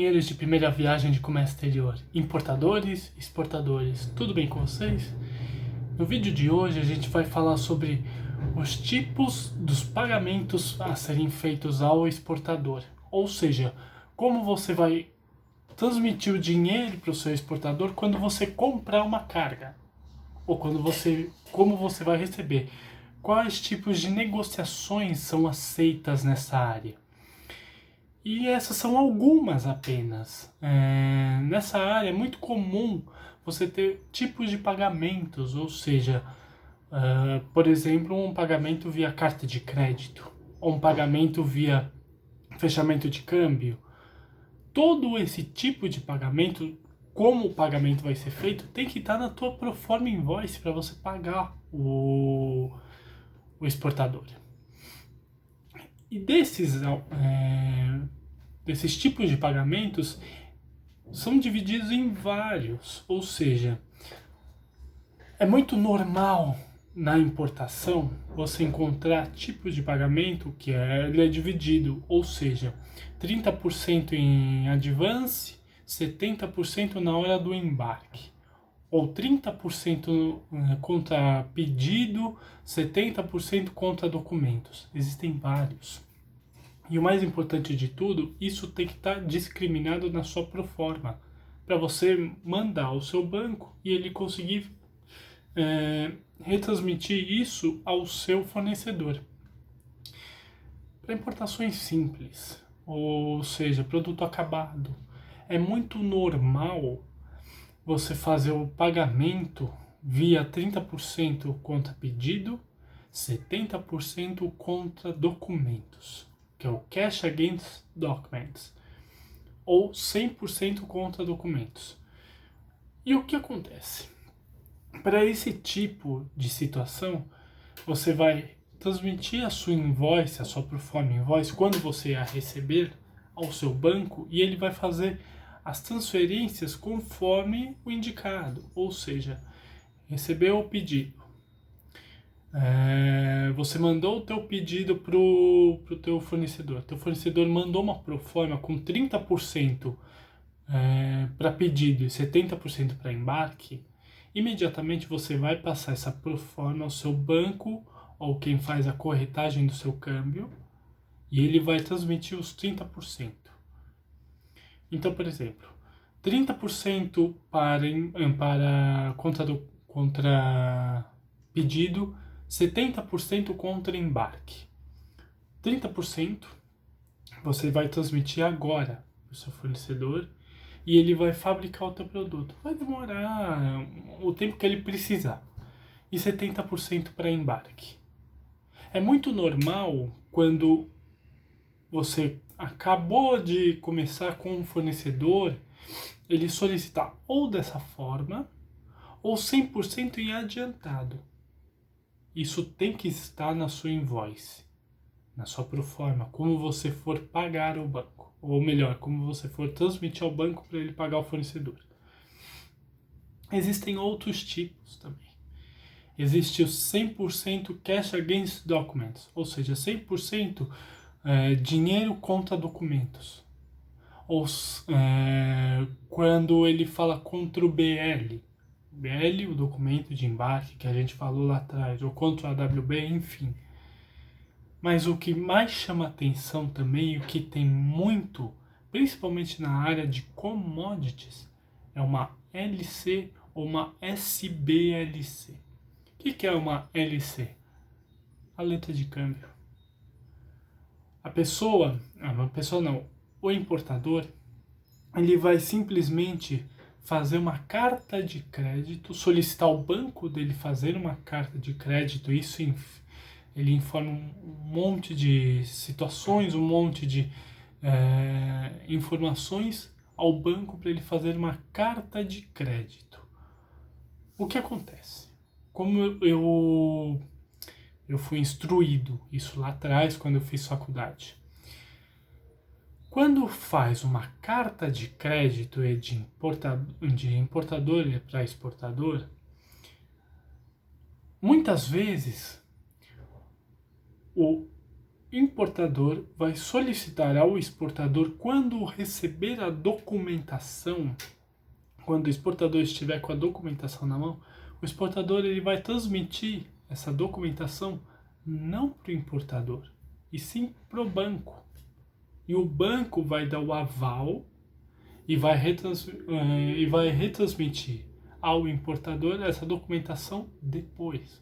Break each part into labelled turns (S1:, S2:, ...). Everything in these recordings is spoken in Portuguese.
S1: Engenheiros de primeira viagem de comércio exterior, importadores, exportadores, tudo bem com vocês? No vídeo de hoje a gente vai falar sobre os tipos dos pagamentos a serem feitos ao exportador, ou seja, como você vai transmitir o dinheiro para o seu exportador quando você comprar uma carga, ou como você vai receber, quais tipos de negociações são aceitas nessa área. E essas são algumas apenas. Nessa área é muito comum você ter tipos de pagamentos, ou seja, por exemplo, um pagamento via carta de crédito, ou um pagamento via fechamento de câmbio. Todo esse tipo de pagamento, como o pagamento vai ser feito, tem que estar na tua proforma invoice para você pagar o exportador. E desses tipos de pagamentos são divididos em vários, ou seja, é muito normal na importação você encontrar tipos de pagamento que ele é dividido, ou seja, 30% em advance, 70% na hora do embarque, ou 30% contra pedido, 70% contra documentos. Existem vários. E o mais importante de tudo, isso tem que estar discriminado na sua proforma, para você mandar ao seu banco e ele conseguir retransmitir isso ao seu fornecedor. Para importações simples, ou seja, produto acabado, é muito normal você fazer o pagamento via 30% contra pedido, 70% contra documentos, que é o Cash Against Documents, ou 100% contra documentos. E o que acontece? Para esse tipo de situação, você vai transmitir a sua invoice, a sua proforma invoice, quando você a receber ao seu banco, e ele vai fazer as transferências conforme o indicado, ou seja, recebeu o pedido. Você mandou o teu pedido pro teu fornecedor. Teu fornecedor mandou uma proforma com 30% para pedido e 70% para embarque. Imediatamente você vai passar essa proforma ao seu banco ou quem faz a corretagem do seu câmbio e ele vai transmitir os 30%. Então, por exemplo, 30% para contra pedido, 70% contra embarque. 30% você vai transmitir agora para o seu fornecedor e ele vai fabricar o teu produto. Vai demorar o tempo que ele precisar. E 70% para embarque. É muito normal quando você acabou de começar com um fornecedor, ele solicitar ou dessa forma ou 100% em adiantado. Isso tem que estar na sua invoice, na sua proforma, como você for pagar o banco. Ou melhor, como você for transmitir ao banco para ele pagar o fornecedor. Existem outros tipos também. Existe o 100% Cash Against Documents, ou seja, 100% dinheiro contra documentos. Ou quando ele fala contra o BL. BL, o documento de embarque que a gente falou lá atrás, ou contra o AWB, enfim. Mas o que mais chama atenção também, o que tem muito, principalmente na área de commodities, é uma LC ou uma SBLC. O que é uma LC? A letra de câmbio. O importador, ele vai simplesmente fazer uma carta de crédito, solicitar ao banco dele fazer uma carta de crédito, ele informa um monte de situações, um monte de informações ao banco para ele fazer uma carta de crédito. O que acontece? Como eu fui instruído isso lá atrás, quando eu fiz faculdade. Quando faz uma carta de crédito de importador para exportador, muitas vezes o importador vai solicitar ao exportador, quando receber a documentação, quando o exportador estiver com a documentação na mão, o exportador ele vai transmitir essa documentação não para o importador, e sim para o banco. E o banco vai dar o aval e vai retransmitir ao importador essa documentação depois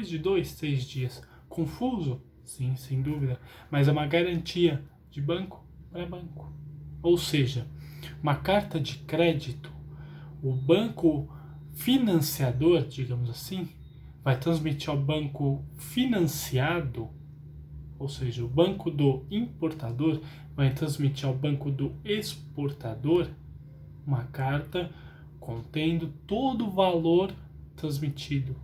S1: de 2, 3 dias. Confuso? Sim, sem dúvida, mas é uma garantia de banco para banco. Ou seja, uma carta de crédito, o banco financiador, digamos assim, vai transmitir ao banco financiado, ou seja, o banco do importador vai transmitir ao banco do exportador uma carta contendo todo o valor transmitido,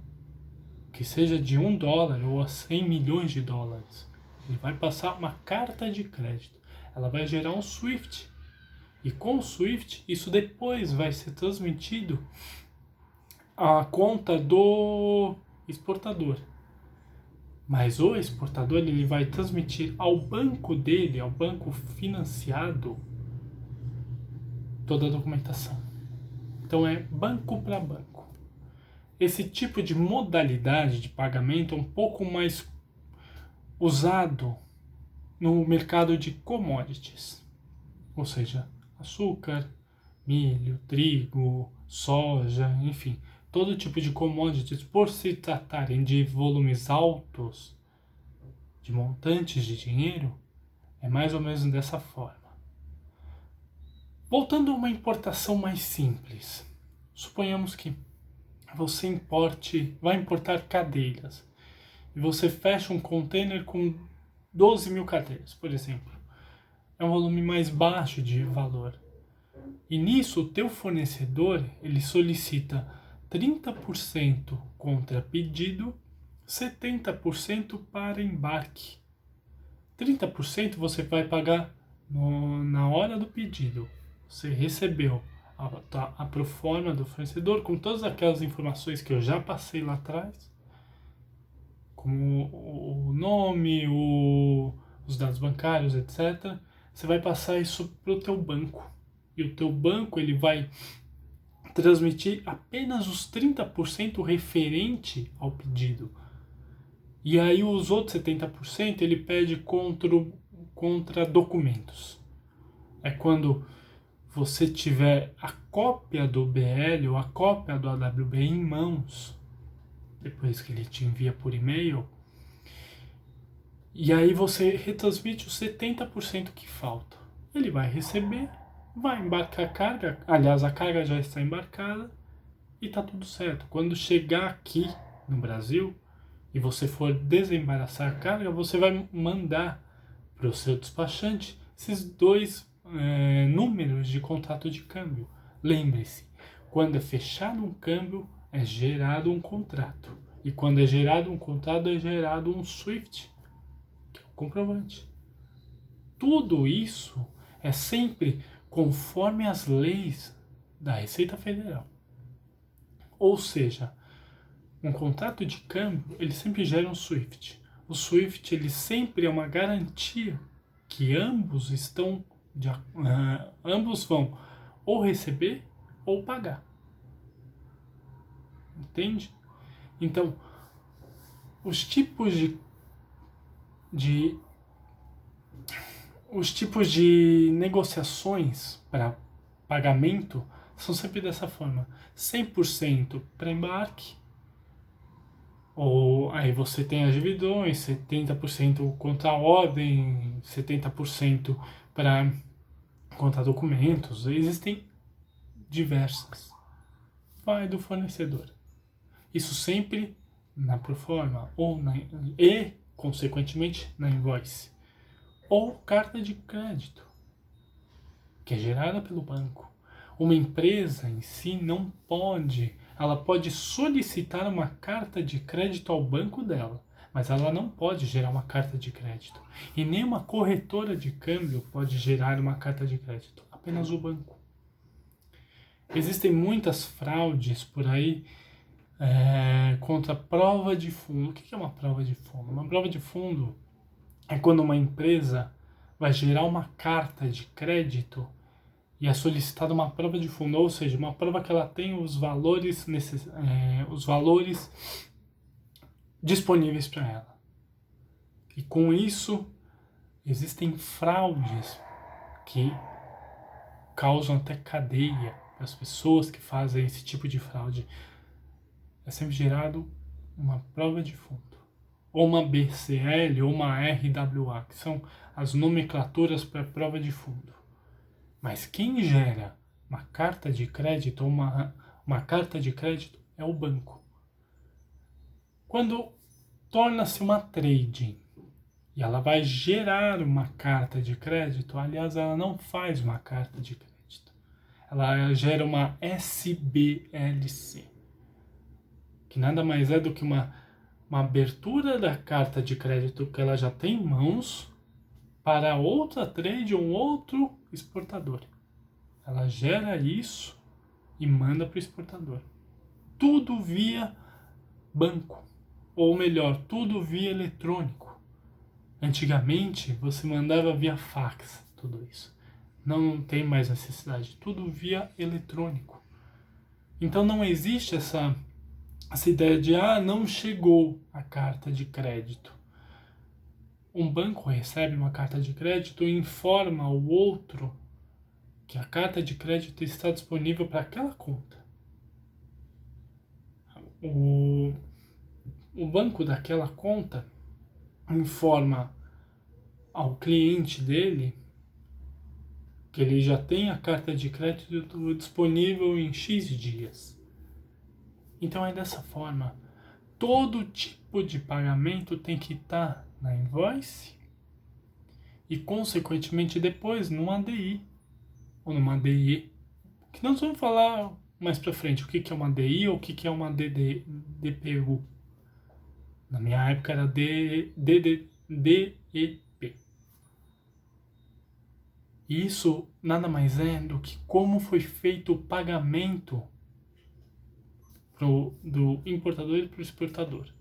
S1: que seja de $1 ou a 100 milhões de dólares. Ele vai passar uma carta de crédito, ela vai gerar um SWIFT, e com o SWIFT isso depois vai ser transmitido à conta do exportador. Mas o exportador ele vai transmitir ao banco dele, ao banco financiado, toda a documentação. Então é banco para banco. Esse tipo de modalidade de pagamento é um pouco mais usado no mercado de commodities, ou seja, açúcar, milho, trigo, soja, enfim, todo tipo de commodities, por se tratarem de volumes altos, de montantes de dinheiro, é mais ou menos dessa forma. Voltando a uma importação mais simples, suponhamos que você vai importar cadeiras e você fecha um container com 12 mil cadeiras, por exemplo. É um volume mais baixo de valor. E nisso o teu fornecedor ele solicita 30% contra pedido, 70% para embarque. 30% você vai pagar na hora do pedido. Você recebeu a proforma do fornecedor com todas aquelas informações que eu já passei lá atrás, como o nome, os dados bancários, etc. Você vai passar isso para o teu banco. E o teu banco ele vai transmitir apenas os 30% referente ao pedido. E aí os outros 70% ele pede contra documentos. É quando você tiver a cópia do BL ou a cópia do AWB em mãos, depois que ele te envia por e-mail, e aí você retransmite os 70% que falta. Ele vai receber, vai embarcar a carga, aliás, a carga já está embarcada e tá tudo certo. Quando chegar aqui no Brasil e você for desembaraçar a carga, você vai mandar para o seu despachante esses dois números de contrato de câmbio. Lembre-se, quando é fechado um câmbio, é gerado um contrato. E quando é gerado um contrato, é gerado um SWIFT, que é o comprovante. Tudo isso é sempre conforme as leis da Receita Federal. Ou seja, um contrato de câmbio, ele sempre gera um SWIFT. O SWIFT, ele sempre é uma garantia que ambos vão ou receber ou pagar. Entende? Então, os tipos de negociações para pagamento são sempre dessa forma: 100% para embarque, ou aí você tem as divisões, 70% contra a ordem, 70% para contra documentos. Existem diversas. Vai do fornecedor. Isso sempre na proforma e, consequentemente, na invoice. Ou carta de crédito, que é gerada pelo banco. Uma empresa em si não pode, ela pode solicitar uma carta de crédito ao banco dela, mas ela não pode gerar uma carta de crédito. E nem uma corretora de câmbio pode gerar uma carta de crédito, apenas o banco. Existem muitas fraudes por aí contra prova de fundo. O que é uma prova de fundo? Uma prova de fundo é quando uma empresa vai gerar uma carta de crédito e é solicitada uma prova de fundo, ou seja, uma prova que ela tem os valores, os valores disponíveis para ela. E com isso, existem fraudes que causam até cadeia para as pessoas que fazem esse tipo de fraude. É sempre gerado uma prova de fundo, ou uma BCL, ou uma RWA, que são as nomenclaturas para prova de fundo. Mas quem gera uma carta de crédito ou uma carta de crédito é o banco. Quando torna-se uma trading e ela vai gerar uma carta de crédito, aliás, ela não faz uma carta de crédito. Ela gera uma SBLC, que nada mais é do que uma abertura da carta de crédito que ela já tem em mãos para outra trade ou um outro exportador. Ela gera isso e manda para o exportador. Tudo via banco, ou melhor, tudo via eletrônico. Antigamente você mandava via fax tudo isso. Não tem mais necessidade, tudo via eletrônico. Então não existe essa ideia de não chegou a carta de crédito. Um banco recebe uma carta de crédito e informa o outro que a carta de crédito está disponível para aquela conta. O banco daquela conta informa ao cliente dele que ele já tem a carta de crédito disponível em X dias. Então é dessa forma. Todo tipo de pagamento tem que estar na invoice e, consequentemente, depois numa ADI ou numa DE, que nós vamos falar mais pra frente o que é uma DI ou o que é uma DPU. Na minha época era DEP. Isso nada mais é do que como foi feito o pagamento do importador e para o exportador.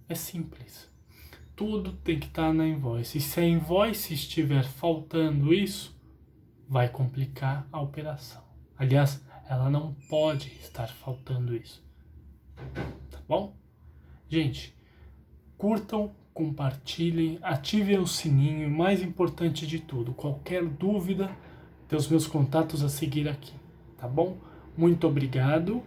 S1: É simples. Tudo tem que estar na invoice. E se a invoice estiver faltando isso, vai complicar a operação. Aliás, ela não pode estar faltando isso. Tá bom? Gente, curtam, compartilhem, ativem o sininho. E mais importante de tudo, qualquer dúvida, tem os meus contatos a seguir aqui. Tá bom? Muito obrigado